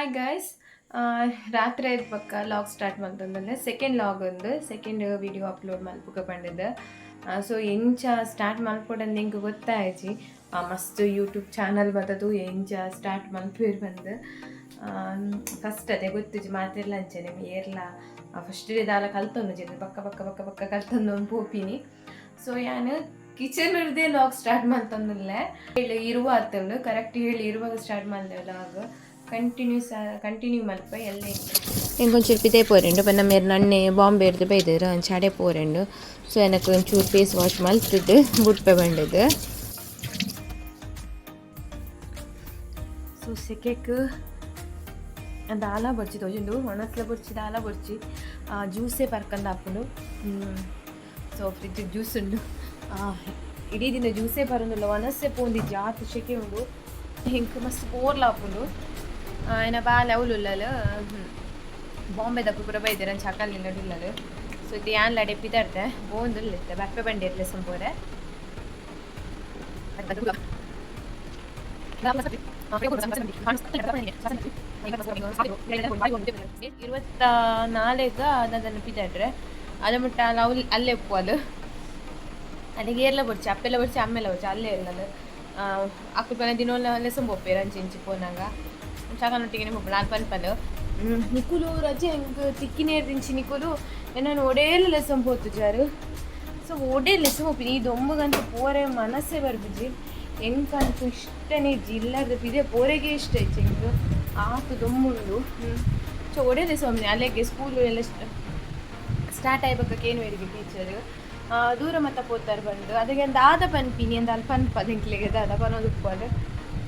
Hi guys, ರಾತ್ರಿ ಆಯ್ತು ಪಕ್ಕ ಲಾಗ್ ಸ್ಟಾರ್ಟ್ ಮಾಡ್ತಂದ್ರೆ ಸೆಕೆಂಡ್ ಲಾಗ್ ಒಂದು ಸೆಕೆಂಡ್ ವಿಡಿಯೋ ಅಪ್ಲೋಡ್ ಮಲ್ಪುಗ ಬಂದಿದ್ದೆ. ಸೊ ಎಂಚ ಸ್ಟಾರ್ಟ್ ಮಲ್ಪೊಡಂದು ಹೆಂಗೆ ಗೊತ್ತಾಯ್ಚಿ ಮಸ್ತ್ ಯೂಟ್ಯೂಬ್ ಚಾನಲ್ ಬರ್ತದು ಎಂಚ ಸ್ಟಾರ್ಟ್ ಮಲ್ಪೇರು ಬಂದು ಫಸ್ಟ್ ಅದೇ ಗೊತ್ತಿಜಿ ಮಾತೆಲ್ಲ ಅಂಚನೆ ಏರ್ಲ ಫಸ್ಟ್ ದಾಲ ಕಲ್ತೊಂದು ಪಕ್ಕ ಪಕ್ಕ ಪಕ್ಕ ಪಕ್ಕ ಕಲ್ತೊಂದು ಒಂದು ಪೋಪಿನಿ. ಸೊ ಯಾನು ಕಿಚನ್ ಇರದೆ ಲಾಗ್ ಸ್ಟಾರ್ಟ್ ಮಾಡ್ತಂದಿಲ್ಲ ಹೇಳಿ ಇರುವ ಅತ್ತಂಡು ಕರೆಕ್ಟ್ ಹೇಳಿ ಇರುವಾಗ ಸ್ಟಾರ್ಟ್ ಮಾಡಿದೆ ಲಾಗ್ ಕಂಟಿನ್ಯೂ ಮಲ್ಪ ಎಲ್ಲ ಇಂಕೊಂಚೂರು ಪಿದೆ ಪೋರೆಂಡು ಪನ್ನ ಮೇರೆ ನನ್ನೆ ಬಾಂಬೆ ಇರ್ದು ಬೈದರು ಅಂಚಾಡೆ ಪೋರೆಂಡು. ಸೊ ಎನಕ್ಕೆ ಒಂಚೂರು ಫೇಸ್ ವಾಶ್ ಮಲ್ತಿದ್ದು ಬುಟ್ಪೆ ಬಂದಿದ್ದು. ಸೊ ಸೆಕೆಕ್ ದಾಲ ಬಡ್ಚಿ ತೋಜುಂಡು ಒಣಸ್ಲ ಬಡ್ಚಿ ದಾಲ ಬಡ್ಚಿ ಜ್ಯೂಸೇ ಪರ್ಕಂದು ಹಾಕೊಂಡು. ಸೊ ಫ್ರಿಜ್ಜಿಗೆ ಜ್ಯೂಸ್ ಉಂಡು, ಇಡೀ ದಿನ ಜ್ಯೂಸೇ ಬರೋದಿಲ್ಲ ಒಣಸೆ ಪೋಂದಿ ಜಾತಿ ಶೆಕೆ ಉಂಡು ಹಿಂಗೆ ಮಸ್ತ್ ಬೋರ್ಲ ಹಾಕೊಂಡು ಏನ ಬಾಲೆ ಅವಲುಲ್ಲಲು ಬಾಂಬೆ ದಪ್ಪು ಪೂರ ಬೈದರೆ ಅಂಚ ಹಾಕಲಿಲ್ಲ ಡುಲ್ಲಲು. ಸೊ ಇದು ಯಾನ್ಲ ಡೆಪ್ಪಿದಾಡ್ದೆ ಬೋಂದುಲ್ಲಿತ್ತೆ ಬಪ್ಪೆ ಬಂಡಿ ಇರಲಿ ಸಂಬೋರೆ ಅದನ್ನು ಪಿದಾಡ್ರೆ ಅದು ಮುಟ್ಟ ಅಲ್ಲೇ ಉಪ್ಪು ಅದು ಅಲ್ಲಿಗೆ ಏರ್ಲ ಬಡ್ಚಿ ಅಪ್ಪೆಲ್ಲ ಬಡ್ಚಿ ಅಮ್ಮೆಲ್ಲ ಬಡ್ಚಿ ಅಲ್ಲೇ ಇರಲ್ಲ ಅಕ್ಕನ ದಿನೋಲ್ಲ ಲೆಸಂ ಬೊಪ್ಪೇರು ಅಂಚಿ ಇಂಚಿ ಪೋನಾಗ ಚಾಕನೊಟ್ಟಿಗೆ ಬೊಪ್ಪಳು ಅದು ಪನ್ಪಲು ನಿಕುಲು ರಜೆ ಹೆಂಗೆ ತಿಕ್ಕಿನೇರು ದಿಂಚಿ ನಿಕುಲು ನಾನು ಒಡೇಲ್ಲ ಲೆಸಂ ಪೋತು ಜಾರು. ಸೊ ಒಡೇ ಲೆಸಂ ಒಪ್ಪಿನಿ ಇದು ಒಮ್ಮಗಂತೂ ಪೋರೆ ಮನಸ್ಸೇ ಬರ್ಬಿಜಿ ಹೆಂಗಂತೂ ಇಷ್ಟನೇ ಇಲ್ಲದ ಇದೇ ಪೋರೆಗೆ ಇಷ್ಟ ಐತಿ ಹೆಂಗೆ ಆತು ದೊಮ್ಮುಂಡು. ಸೊ ಒಡೇ ಲೆಸಂ ಒಪ್ಪಿನಿ ಅಲ್ಲಿಗೆ ಸ್ಕೂಲು ಎಲ್ಲ ಸ್ಟಾರ್ಟ್ ಆಗ್ಬೇಕಕ್ಕೆ ಏನು ಹೇಳಿದೆ ಟೀಚರು ದೂರ ಮತ್ತ ಪೋತಾರೆ ಬಂದು ಅದಕ್ಕೆ ಒಂದು ಆದ ಪನ್ಪಿನಿ ಅಂತ ಅಲ್ಲಿ ಪನ್ಪದ ಇಂಕ್ಲಿಗೆ ಅದ ಪನ್ನೋದು ಉಪ್ಪದು.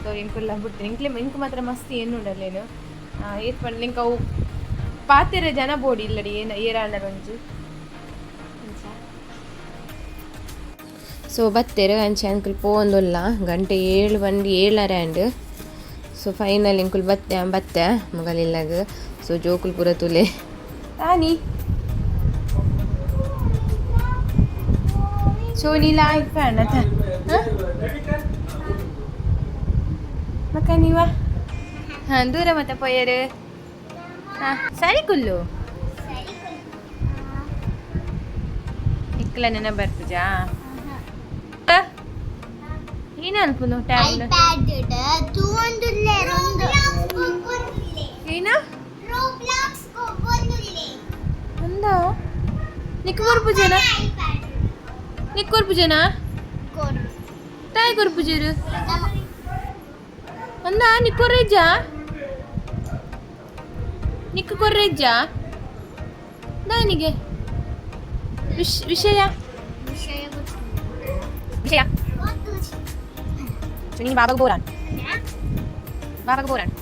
ಸೊ ಇಂಕುಲ್ಲ ಬಿಡ್ತೀನಿ ಇಂಕು ಮಾತ್ರ ಮಸ್ತ್ ಏನು ಉಂಡಲ್ಲೇನು ಏತ್ ಪಂಡ್ ಇಂಕ ಅವು ಪಾತೆರೆ ಜನ ಬೋಡಿ ಇಲ್ಲಡಿ ಏರಾಂಡ ರಂಜು. ಸೊ ಬತ್ತೇರು ಅಂಚೆ ಅಂಕಲ್ ಪೋಂದುಲ್ಲ ಗಂಟೆ 7 ಬಂದು 7:30 ಸೊ ಫೈನಲ್ ಇಂಕುಲ್ ಬತ್ತೆ ಮಗಲಿಲ್ಲಾಗ. ಸೊ ಜೋಕುಲ್ ಪೂರ ತುಲೆ ರಾಣಿ ಸೋನಿಲ ಫ್ಯಾನ್ ಅತ್ತ ಮಕ್ಕ ನೀವ ಹಾಂ ದೂರ ಮತ್ತೆ ಪೊಯ್ಯರು ಹಾಂ ಸರಿ ಕುಲ್ಲು ಇಕ್ಕಲ ನೆನ ಬರ್ತಜಾ ಏನು ಅನ್ಪುನು ಟ್ಯಾಬ್ ಏನ ಅಂದ ನಿಕ್ಕೂರ್ ಪೂಜೆನಾ ನಿಕ್ಕೂರ್ ಪೂಜೆನಾ ತಾಯಿ ಕೊರ್ ಪೂಜೆರು ಅಂದ ನಿಕ್ಕೊರ್ರೆಜ್ಜ ನಿಕ್ಕು ಕೊರ್ರೆಜ್ಜ ದಾನಿಗೆ ವಿಷಯ ವಿಷಯ ನೀನು ಬಾಬಾಗ ಬೋರಾನ್ ಬಾಬಾಗ ಬೋರಾನ್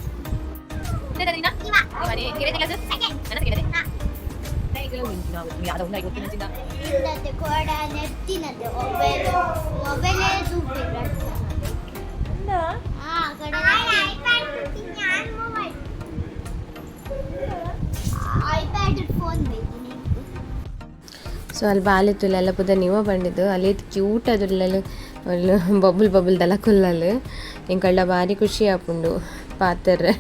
ಸೊ ಅಲ್ಲಿ ಬಾಲಿತ್ತುಲ್ಲ ಪುದ ನೀವ ಬಂದಿದ್ದು ಅಲ್ಲಿ ಕ್ಯೂಟ್ ಅದ್ರಲ್ಲೆಲ್ಲ ಬಬುಲ್ ದಲ ಕುಲ್ಲಲು ಇಂಕಳ್ಳ ಭಾರಿ ಖುಷಿ ಆಪುಂಡು ಪಾತ್ರೆ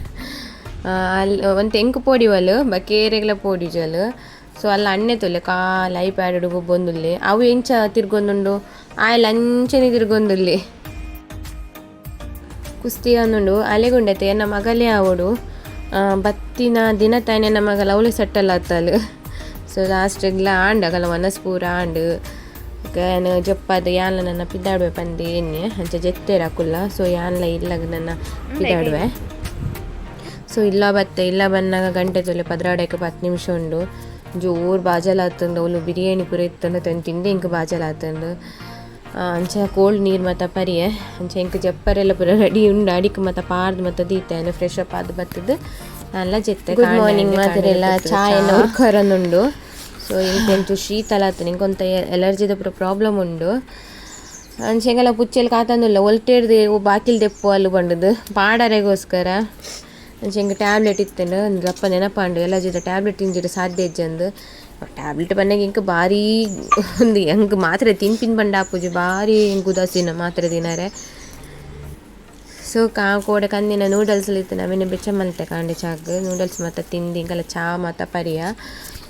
ಅಲ್ಲಿ ಒಂದು ಎಂಕು ಪೋಡಿವಲು ಬಕೇರೆಗ್ಲ ಪೋಡಿಜಲು. ಸೊ ಅಲ್ಲಿ ಅಣ್ಣೆ ತೊಲೆ ಕಾಲು ಐಪ್ಯಾಡ್ ಹುಡುಗು ಬಂದುಲ್ಲಿ ಅವು ಎಂಚ ತಿರ್ಗೊಂದುಂಡು ಆಯ್ಲ್ ಅಂಚನೆ ತಿರ್ಗೊಂದುಲ್ಲಿ ಕುಸ್ತಿ ಅಂದುಂಡು ಅಲೆಗುಂಡತೆ ನಮ್ಮ ಮಗಲೇ ಆವಡು ಬತ್ತಿನ ದಿನ ತಾನೆ ನಮ್ಮ ಮಗಲ ಅವಳು ಸೆಟ್ಟಲ್ಲ ಹತ್ತಲು. ಸೊ ಲಾಸ್ಟಿಗ್ಲ ಆಂಡಗಲ ಮನಸ್ಪೂರ ಆಂಡು ಏನು ಜಪ್ಪದು ಯಾನ್ಲ ನನ್ನ ಪಿದ್ದಾಡುವೆ ಪಂದಿ ಎಣ್ಣೆ ಅಂಚ ಜೆತ್ತೇರ ಹಾಕುಲ್ಲ. ಸೊ ಯಾನ್ಲ ಇಲ್ಲಾಗ ನನ್ನ ಪಿದ್ದಾಡುವೆ. ಸೊ ಇಲ್ಲ ಬಂದಾಗ ಗಂಟೆ ತೊಲೆ 10 ನಿಮಿಷ ಉಂಡು ಜೋರು ಬಾಜಲ್ ಆತಂಡು ಅವಳು ಬಿರಿಯಾನಿ ಪೂರ ಇತ್ತಂಡು ತಂದು ತಿಂದೆ ಇಂಕ ಬಾಜಲ್ ಆತಂಡು ಅಂಚೆ ಕೋಲ್ಡ್ ನೀರು ಮತ್ತು ಪರಿಯೆ ಅಂಚೆ ಇಂಕ ಜಪ್ಪರೆಲ್ಲ ಪೂರ ರೆಡಿ ಉಂಡು ಅಡಿಕೆ ಮತ್ತು ಪಾರ್ದು ಮತ್ತು ದೀತೇನೆ ಫ್ರೆಶ್ ಅಪ್ ಆದ ಬತ್ತದು ಎಲ್ಲ ಜೆತ್ತೆ. ಗುಡ್ ಮಾರ್ನಿಂಗ್ ಮಾತ್ರ ಎಲ್ಲ ಚಾಯ್ ಎಲ್ಲ ಉರ್ಕರನ್ನುಂಡು. ಸೊ ಇಂಕೊಂಚು ಶೀತಲ ಆತನ ಇಂಕೊಂತ ಎಲರ್ಜಿದ ಪೂರ ಪ್ರಾಬ್ಲಮ್ ಉಂಡು ಅಂಚೆಂಗೆಲ್ಲ ಪುಚ್ಚೆಲ್ಲ ಕಾತಂದಿಲ್ಲ ಒಲ್ಟೇರ್ದು ಬಾಕಿಲ್ ದೆಪ್ಪು ಅಲ್ಲು ಬಂಡದು ಪಾಡರೆಗೋಸ್ಕರ ಅಂಚೆ ಹಿಂಗೆ ಟ್ಯಾಬ್ಲೆಟ್ ಇತ್ತೇನು ಲಪ್ಪ ನೆನಪಂಡು ಎಲ್ಲ ಜೊತೆ ಟ್ಯಾಬ್ಲೆಟ್ ತಿಂಜಿಡು ಸಾಧ್ಯ ಇಜ್ಜಂದು ಟ್ಯಾಬ್ಲೆಟ್ ಬಂದಾಗ ಇಂಕ ಭಾರಿ ಒಂದು ಹೆಂಗೆ ಮಾತ್ರೆ ತಿನ್ಪಿನ್ ಬಂಡ ಹಾಪುಜಿ ಭಾರಿ ಹಿಂಗೆ ಉದಾಸೀನ ಮಾತ್ರೆ ತಿನ್ನಾರೆ. ಸೊ ಕೋಡೆ ಕಂದಿನ ನೂಡಲ್ಸ್ ಇತ್ತು ನಾವೇನು ಬೆಚ್ಚ ಮಲ್ತೆ ಕಾಂಡೆ ಚಾಕ್ ನೂಡಲ್ಸ್ ಮತ್ತು ತಿಂಡಿ ಇಂಕಲ್ಲ ಚಾ ಮತ್ತು ಪರಿಯ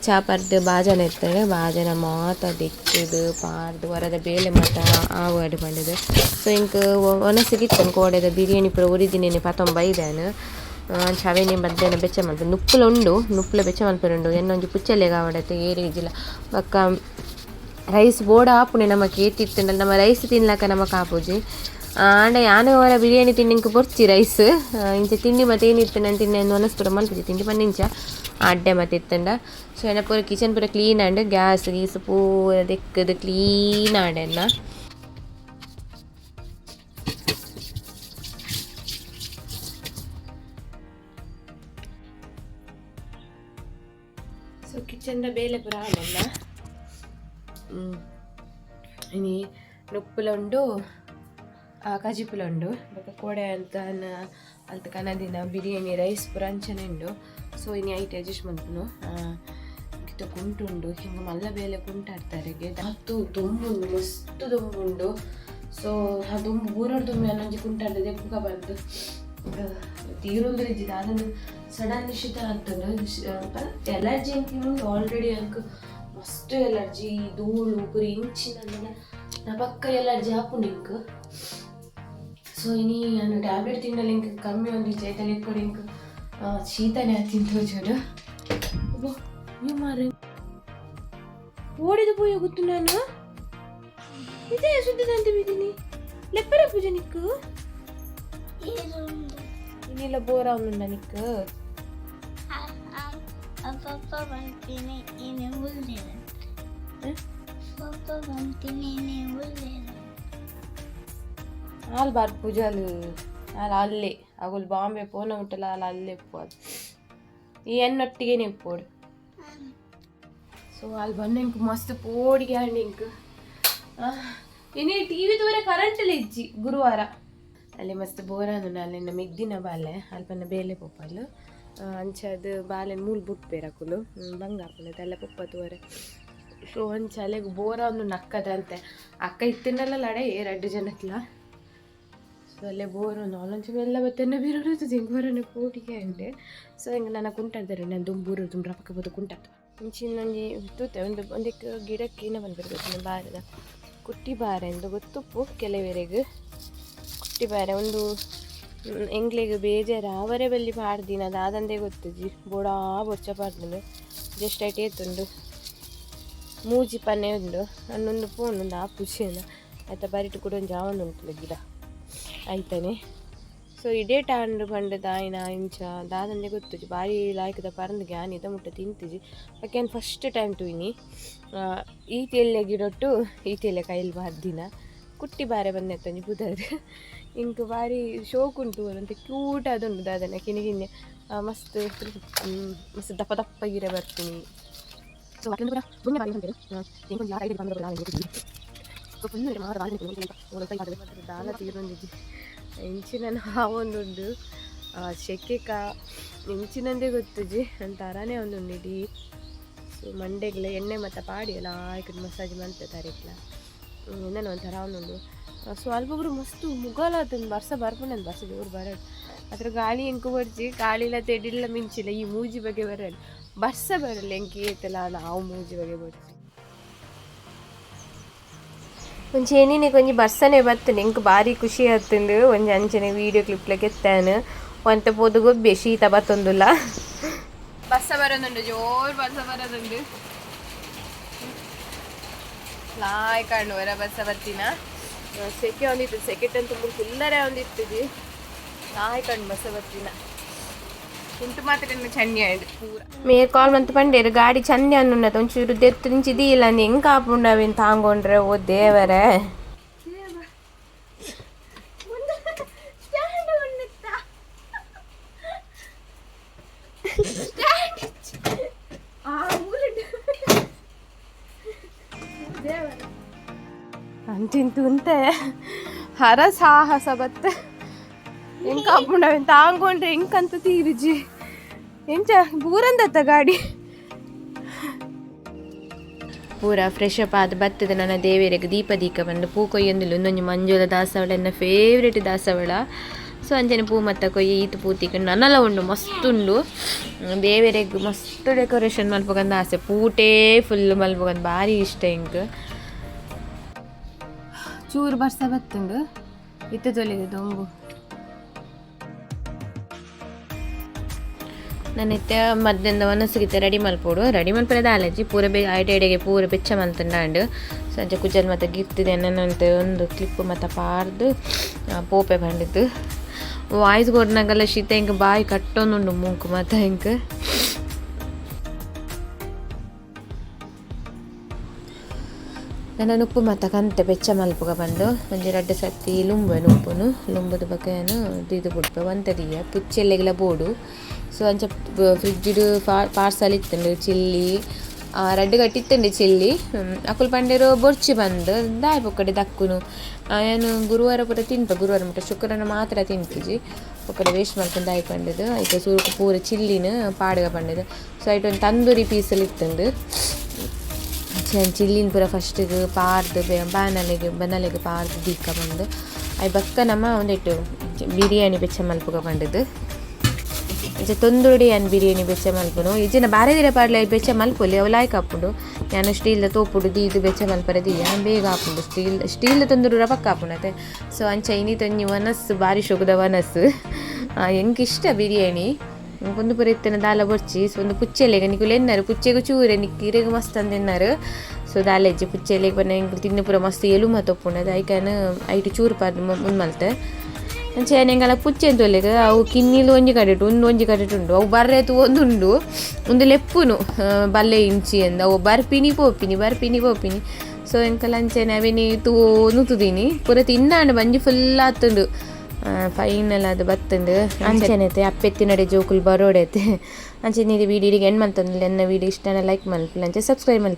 ಚಾ ಪರ್ದು ಬಾಜನ ಇರ್ತಾರೆ ಬಾಜನ ಮಾತ ದಿಕ್ಕದು ಪಾರ್ದು ಹೊರದ ಬೇಳೆ ಮತ್ತು ಆವು ಅಡು ಮಾಡಿದ್ದು ಸೊ ಇಂಕ ಒನಸಿಗಿತ್ತು ಕೋಡೆದ ಬಿರಿಯಾನಿ ಪೂರ ಉರಿದಿನೇನೆ ಪತ್ತೊಂಬೈದೇನು ಚವೇನೆ ಮಧ್ಯಾಹ್ನ ಬೆಚ್ಚ ಮಲ್ಪೆ ನುಪ್ಪುಲ ಬೆಚ್ಚ ಮಲ್ಪೆರುಂಡು ಎನ್ನೊಂಜಿ ಪುಚ್ಚಲೆ ಕಾವಡತ್ತೆ ಏರಿಜಿಲ್ಲ ಪಕ್ಕ ರೈಸ್ ಬೋಡ ಆಪುನೆ ನಮಕ್ ಏತಿತ್ತಂಡಲ್ಲ ನಮ್ಮ ರೈಸ್ ತಿನ್ಲಕ್ಕ ನಮಕ್ ಆಪುಜಿ ಆಂಡ ಯಾನೆ ಹೊರ ಬಿರಿಯಾನಿ ತಿನ್ನಿಂಕ್ ಬರ್ಚಿ ರೈಸ್ ಇಂಚ ತಿಂಡಿ ಮತ್ತೆ ಏನಿತ್ತು ನಾನು ತಿನ್ನೆ ಒನಸ್ಪುರ ಮಲ್ಪುಜಿ ತಿಂಡಿ ಪನ್ನಿಂಚ ಅಡ್ಡೆ ಮತ್ತೆ ಇತ್ತಂಡ ಸೊ ಎನ್ನ ಪೂರ ಕಿಚನ್ ಪೂರ ಕ್ಲೀನ್ ಆಂಡ್ ಗ್ಯಾಸ್ ಗೀಸ್ ಪೂರ ದೆಕ್ಕದು ಕ್ಲೀನ್ ಆಂಡೆನ್ನ ಸೊ ಕಿಚನ್ದ ಬೇಲೆ ಪೂರ ಆಂಡೆಲ್ಲ ಇನಿ ನುಪ್ಪುಲುಂಡು ಕಜಿಪುಲುಂಡು ಬೊಕ ಕೋಡೆ ಅಂತ ಕನದಿನ ಬಿರಿಯಾನಿ ರೈಸ್ ಪೂರ ಅಂಚನೆ ಉಂಡು ಸೊ ಇನಿ ಐಟ್ ಅಡ್ಜಸ್ಟ್ ಮಲ್ಪುನು ಕಿತ್ತ ಕುಂಟುಂಡು ಹಿಂಗೆ ಮಲ್ಲ ಬೇಲೆ ಕುಂಟಾಡ್ತಾರೆ ದತ್ತು ದುಂಬುಂಡು ಮಸ್ತ್ ದುಂಬುಂಡು ಸೊ ಆ ದುಂಬು ಊರೊಡು ದುಂಬು ಅನ್ನೊಂಜಿ ಕುಂಟಾಡ್ದೆ ಪುಗ ಬಂದು ತೀರೊಂದು ಇದ್ದಿದ್ದು ಅದನ್ನು ಸಡನ್ ಶೀತ ಆಗ್ತದೆ ಎಲರ್ಜಿ ಅಂತ ಆಲ್ರೆಡಿ ಅಂಕ ಮಸ್ತ್ ಎಲರ್ಜಿ ಧೂಳು ಪುರಿ ಇಂಚಿನ ನಾ ಪಕ್ಕ ಎಲರ್ಜಿ ಹಾಪುಂಡು ಇಂಕ್ ಸೊ ಇನಿ ನಾನು ಟ್ಯಾಬ್ಲೆಟ್ ತಿನ್ನಲ್ಲ ಇಂಕ ಕಮ್ಮಿ ಒಂದು ಚೈತನ್ಯ ಇಟ್ಕೊಂಡು ಇಂಕ ಶೀತನೇ ತಿಂದು ಜೋಡು ನೀವು ಮಾರ ಓಡಿದ ಪೋಯ ಗೊತ್ತು ನಾನು ಇದೇ ಸುದ್ದಿದಂತೆ ಬಿದ್ದೀನಿ ಲೆಪ್ಪರ ಪೂಜೆ ನಿಕ್ಕು ಇನ್ನೆಲ್ಲ ಬೋರ ಉಂಡ ನಿಕ್ಕು ಹಾಲು ಬಾರ್ ಪೂಜಾಲು ಅಲ್ಲಿ ಅಲ್ಲೇ ಅಗಲು ಬಾಂಬೆ ಪೋನ ಉಂಟಲ್ಲ ಅಲ್ಲಿ ಅಲ್ಲೇ ಪೋದು ಈ ಎನ್ನೊಟ್ಟಿಗೆ ನೆಪ್ಪೋಡು ಸೊ ಅಲ್ಲಿ ಬಂದು ಇಂಕ ಮಸ್ತ್ ಪೋಡಿಗೆ ಹಣ್ಣು ಇಂಕ ಇನ್ನೇ ಟಿ ವಿ ತೋರೆ ಕರೆಂಟಲ್ಲಿ ಇಜ್ಜಿ ಗುರುವಾರ ಅಲ್ಲಿ ಮಸ್ತ್ ಬೋರಾನು ಅಲ್ಲಿನ ಮಿಗ್ದಿನ ಬಾಲೆ ಅಲ್ಪನ ಬೇಲೆ ಪೊಪ್ಪಲು ಅಂಚದು ಬಾಲೆನ ಮೂಲು ಬುಟ್ಬೇರಕುಲು ಬಂಗಾಪುನ ಅದೆಲ್ಲ ಪೊಪ್ಪ ತೋರೆ ಸೊ ಅಂಚ ಅಲೆಗೆ ಬೋರ ಒಂದು ನಕ್ಕದಂತೆ ಅಕ್ಕ ಇತ್ತಿನಲ್ಲ ಲಡೆ 2 ಜನಕ್ಲ ಸೊ ಅಲ್ಲೇ ಬೋರ್ ಒಂದು ಆಲೊಂಚು ಎಲ್ಲ ಬತ್ತನ್ನ ಬೀರೋದು ಜಿಂಗೋರನ ಕೋಟಿಗೆ ಅಂಡೆ ಸೊ ಹಿಂಗೆ ನನ್ನ ಕುಂಟಾಡ್ತಾರೆ ನಾನು ದುಂಬೂರು ತುಂಬ ಪಕ್ಕ ಬೋದು ಕುಂಟಾಡ್ತು ಮುಂಚಿನ ನಂಗೆ ತೂತೆ ಒಂದಕ್ಕೆ ಗಿಡಕ್ಕೆ ಏನೋ ಬಂದ್ಬಿಡ್ಬೇಕು ಬಾರದ ಕುಟ್ಟಿ ಬಾರೆ ಎಂದು ಗೊತ್ತುಪ್ಪು ಕೆಲವರೆಗೆ ಕುಟ್ಟಿ ಬಾರೆ ಒಂದು ಎಂಗ್ಲಿಗೆ ಬೇಜಾರ ಅವರೇ ಬಲ್ಲಿ ಪಾಡ್ದಿನ ಅದಾದಂದೇ ಗೊತ್ತಜಿ ಬೋಡಾ ಬೊಚ್ಚ ಪಾಡ್ದು ಜಸ್ಟ್ ಐಟ್ ಏತುಂಡು ಮೂಜಿ ಪನ್ನೆ ಉಂಡು ನನ್ನೊಂದು ಫೋನ್ ಒಂದು ಆ ಪುಷಿನ ಆಯ್ತಾ ಬರಿಟು ಕೂಡ ಒಂದು ಜಾವನ್ ಉಂಟು ಗಿಡ ಆಯ್ತಾನೆ ಸೊ ಇಡೇ ಟಾಂಡು ಪಂಡು ದಾಯಿನ ಇಂಚ ದಾದಂದೆ ಗೊತ್ತುಜಿ ಬಾರಿ ಲಾಯ್ಕದ ಪರಂದು ಗ್ಯಾನ್ ಇದ ಮುಟ್ಟ ತಿಂತಿಜಿ ಯಾಕೆನ್ ಫಸ್ಟ್ ಟೈಮ್ ಟುಯಿನಿ ಈತೆಲ್ಲೆ ಗಿಡೊಟ್ಟು ಈತೆಲ್ಲೆ ಕೈಲಿ ಬಾರ್ದಿನ ಕುಟ್ಟಿ ಬಾರೆ ಬಂದೆತ್ತಂಜಿ ಬುಧರು ಇಂಕ ಬಾರಿ ಶೋಕ್ ಉಂಟು ಅಂತ ಕ್ಯೂಟ್ ಅದುಂಟು ದಾದನ ಕಿನಿಗಿನ್ನೆ ಮಸ್ತ್ ಮಸ್ತ್ ದಪ್ಪ ದಪ್ಪ ಗಿರ ಬರ್ತೀನಿ ಸೊ ಅಟ್ಲಂದು ಕೂಡ ಬುಣ್ಯ ಬಾರಿ ಅಂತಾರೆ ಇಂಕೊಂದು ಯಾರು ಐದು ಬಂದು ಸೊ ಫುಲ್ ದಾಲ ತೀರೊಂದಿದ್ದಿ ಇಂಚಿನ ನಾವೊಂದುಂಡು ಶೆಕೆಕ ಇಂಚಿನಂದೇ ಗೊತ್ತುಜಿ ಅಂತಾರನೇ ಒಂದುಂಡು ಇಡೀ ಸೊ ಮಂಡೆಗ್ಲ ಎಣ್ಣೆ ಮತ್ತು ಪಾಡಿ ಎಲ್ಲ ಆಯ್ಕೆ ಮಸಾಜ್ ಮಂತೆ ತಾರೀಕ್ಲ ಏನೇನೋ ಒಂಥರ ಒಂದೊಂದು ಸೊ ಅಲ್ಬೊಬ್ರು ಮಸ್ತು ಮುಗಲ ಅದನ್ನು ಬರ್ಸ ಬರ್ಪುಂಡು ಬರ್ಸ ಜೋರು ಬರೋದು ಅದ್ರ ಗಾಳಿ ಎಂಕು ಬರ್ಜಿ ಗಾಳಿಲ ತೆಡಿಲ್ಲ ಮಿಂಚಿಲ್ಲ ಈ ಮೂಜಿ ಬಗ್ಗೆ ಬರಲ್ಲ ಬರ್ಸ ಬರಲ್ಲ ಎಂಕಿ ಏತಲ್ಲ ನಾವು ಮೂಜಿ ಬಗ್ಗೆ ಬರ್ತೀವಿ ಒಂಚೆ ಏನಿನೇ ಕೊಂಚ ಬರ್ಸನೆ ಬರ್ತನೆ ಎಂಕ್ ಭಾರಿ ಖುಷಿ ಆಗ್ತಂದು ಒಂಜಿ ಅಂಚನೆ ವೀಡಿಯೋ ಕ್ಲಿಪ್ಲಕ್ಕೆ ಎತ್ತಾನು ಒಂತ ಪೋದು ಗೊಬ್ಬೆ ಶೀತ ಬತ್ತೊಂದುಲ್ಲ ಬರ್ಸ ಬರೋದುಂಡು ಜೋರು ಬರ್ಸ ಬರೋದುಂಡು ಲಾಯ್ ಕಾಣು ವರ ಬರ್ಸ ಬರ್ತೀನ ಸೆಕೆ ಒಂದಿತ್ತು ಸೆಕೆಟ್ ಅಂತ ಫುಲ್ಲರೇ ಒಂದಿತ್ತು ಲಾಯ್ ಕಾಣು ಬರ್ಸ ಬರ್ತೀನ ಇಂಟು ಮಾತ್ರ ಚಂಡಿ ಆಯ್ತು ಪೂರ ಮೇರ್ ಕಾಲ್ ಮಂತ್ ಪಂಡೇರು ಗಾಡಿ ಚಂದಿ ಅನ್ನುಣ್ಣದ ಒಂಚೂರು ದೆತ್ತಿಂಚಿದಿ ಇಲ್ಲ ಅಂದು ಹೆಂಗೆ ಕಾಪುಂಡವೇನು ತಾಂಗೊಂಡ್ರೆ ಓ ದೇವರೇ ಅಂತಿಂತು ಅಂತೆ ಹರ ಸಾಹಸ ಬತ್ತೆ ಹೆಂಗೆ ಕಾಪುಂಡವೇನು ತಾಂಗೊಂಡ್ರೆ ಹೆಂಗಂತ ತೀರಿಜಿ ಎಂಚ ಬೂರಂದತ್ತ ಗಾಡಿ ಪೂರ ಫ್ರೆಶ್ ಅಪ್ ಆದ ಬರ್ತದೆ ನನ್ನ ದೇವರಿಗೆ ದೀಪ ಬಂದು ಪೂ ಕೊಯ್ಯೊಂದಿಲ್ಲ ಒಂದೊಂದು ಮಂಜುಳ ದಾಸವಾಳ ನನ್ನ ಫೇವ್ರೇಟ್ ದಾಸವಾಳ ಸೊ ಅಂಚನೆ ಪೂ ಮತ್ತು ಕೊಯ್ಯಿ ಈತು ಪೂತಿಕೊಂಡು ನನ್ನಲ್ಲ ಉಂಡು ಮಸ್ತ್ ಉಂಡು ದೇವರೆಗ್ ಮಸ್ತ್ ಡೆಕೋರೇಷನ್ ಮಲ್ಪಗಂದ ಆಸೆ ಪೂಟೇ ಫುಲ್ ಮಲ್ಪಗಂದ ಭಾರಿ ಇಷ್ಟ ಇಂಕ್ ಚೂರು ಬರ್ಸ ಬತ್ತುಂಡು ಇತ್ತು ತೊಲೆಗೆ ದೊಂಬು ನನ್ನತ್ತೆ ಮಧ್ಯಾಹ್ನ ಒನಸಿಗಿತ್ತೆ ರೆಡಿ ಮಲ್ಪೋಡು ರೆಡಿ ಮಲ್ಪದ ಆಲಜಿ ಪೂರ ಐಡೆಗೆ ಪೂರ ಬೆಚ್ಚ ಮಲ್ತಂಡು ಸಂಜೆ ಕುಜಲ್ ಮತ್ತು ಗಿರ್ತಿದೆ ಅನ್ನಂತೆ ಒಂದು ಕ್ಲಿಪ್ ಮತ್ತು ಪಾರ್ದು ಪೋಪೆ ಬಂದಿದ್ದು ವಾಯ್ಸ್ ಕೊಡ್ನಾಗಲ್ಲ ಶೀತ ಹಿಂಗೆ ಬಾಯಿ ಕಟ್ಟೊಂದುಂಡು ಮೂಕು ಮತ್ತು ಹಿಂಗೆ ನನ್ನ ಉಪ್ಪು ಮತ್ತು ಕಂತೆ ಬೆಚ್ಚ ಮಲ್ಪಗ ಬಂದು ಒಂಜಿ 2 ಸತಿ ಲುಂಬನು ಉಪ್ಪುನು ಲುಂಬದ ಬಗ್ಗೆನು ಇದು ಬಿಡ್ಪೆ ಒಂತದಿಯ ಪುಚ್ಚೆಲ್ಲೆಗೆಲ್ಲ ಬೋಡು ಸೊ ಅಂಚ ಫ್ರಿಡ್ಜಿಡು ಪಾರ್ಸಲ್ ಇತ್ತಂಡು ಚಿಲ್ಲಿ 2 ಗಟ್ಟಿತ್ತಂಡು ಚಿಲ್ಲಿ ಅಕುಲ್ ಪಂಡೇರು ಬೊರ್ಚಿ ಬಂದು ದಾಯ್ ಪೊಕ್ಕಡೆ ದಕ್ಕುನು ಏನು ಗುರುವಾರ ಪುರ ಗುರುವಾರ ಮುಟ್ಟ ಶುಕ್ರವಾರ ಮಾತ್ರ ತಿನ್ಪಿಜಿ ಒಕ್ಕಡೆ ವೇಸ್ಟ್ ಮಾಡ್ಕೊಂಡು ದಾಯ್ ಪಂಡದು ಐತೆ ಸೂರು ಪೂರ ಚಿಲ್ಲಿನ ಪಾಡ್ಗ ಪಂಡದು ಸೊ ಐಟ್ ಒಂದು ತಂದೂರಿ ಪೀಸಲ್ಲಿ ಇತ್ತಂಡು ಚಿಲ್ಲಿನ ಪೂರ ಫಸ್ಟಿಗೆ ಪಾರ್ದು ಬನಲೆಗೆ ಪಾರ್ದು ದೀಕ್ಕ ಬಂದು ಅವು ಬಕ್ಕ ನಮ್ಮ ಒಂದಿಟ್ಟು ಬಿರಿಯಾನಿ ಬೆಚ್ಚ ಮಲ್ಪಗ ಬಂದದ್ದು ಇಜ ತೊಂದುಡಿ ಅನ್ ಬಿರಿಯಾನಿ ಬೆಚ್ಚ ಮಲ್ಪನು ಇಜಿನ ಬಾರೆ ದಿನ ಪಾಡ್ಲೆ ಬೆಚ್ಚ ಮಲ್ಪೊಲಿ ಅವು ಲಾಯ್ಕ್ ಹಾಪುಂಡು ನಾನು ಸ್ಟೀಲ್ದ ತೋಪುಡು ದೀದು ಬೆಚ್ಚ ಮಲ್ಪರೆ ದೀಯ ಬೇಗ ಹಾಪುಂಡು ಸ್ಟೀಲ್ದ ತೊಂದುಡ ಪಕ್ಕ ಹಾಪುಂಡತೆ ಸೊ ಅಂಚ ಇನಿ ತೊಂಜಿ ವನಸ್ಸು ಭಾರಿ ಶೊಗದ ವನಸ್ಸು ಎಂಗೆ ಇಷ್ಟ ಬಿರಿಯಾನಿ ಒಂದು ಪುರ ಇತ್ತನ ದಾಲ ಬೊರ್ಚಿ ಸೊ ಒಂದು ಪುಚ್ಚೆಲೆಗೆ ನಿಕ್ಕುಲು ಎನ್ನರು ಪುಚ್ಚೆಗೂ ಚೂರೆ ನಿಕ್ಕಿರೆಗೂ ಮಸ್ತ್ ಅಂದ ಎನ್ನರು ಸೊ ದಾಲೆಜ್ಜಿ ಪುಚ್ಚೆಲೆಗೆ ಬನ್ನ ಎಂಕ್ಲು ತಿನ್ನು ಪೂರ ಮಸ್ತ್ ಎಲುಮ ತೊಪ್ಪುಂಡದು ಐಕನ್ ಐಟು ಚೂರು ಪಾರ್ದು ಮುಂದೆ ಮಲ್ತೆ ಅಂಚೆ ಎಂಗಲ್ಲ ಪುಚ್ಚೆ ಅಂತೊಲೆಗೆ ಅವು ಕಿನ್ನಿಲು ಒಂಜಿ ಕಡೆಟು ಒಂಜಿ ಕಡೆಟು ಉಂಡು ಅವು ಬರ್ರೆತು ಒಂದುಂಡು ಒಂದು ಲೆಪ್ಪುನು ಬಲ್ಲೆ ಇಂಚಿ ಅಂದ ಅವು ಬರ್ಪಿನಿ ಪೋಪಿನಿ ಸೊ ಎಂಕಲ್ಲ ಅಂಚೆನೆ ಅವೇನಿ ನೂತುದೀನಿ ಪೂರ ತಿನ್ನಾಂಡು ಬಂಜಿ ಫುಲ್ ಆತುಂಡು ಫೈನಲ್ ಅದು ಬತ್ತಂದು ಅಂಚೆನೈತೆ ಅಪ್ಪೆತ್ತಿನಡೆ ಜೋಕುಲು ಬರೋಡೈತೆ ಅಂಚೆ ನೀರು ವೀಡಿಯೋಗೆ ಎಂಡ್ ಮಲ್ತಂದಿಲ್ಲ ಎನ್ನ ವೀಡಿಯೋ ಇಷ್ಟನ ಲೈಕ್ ಮಲ್ಪಲ್ಲ ಅಂಚೆ ಸಬ್ಸ್ಕ್ರೈಬ್ ಮಲ್ಪಲ್ಲ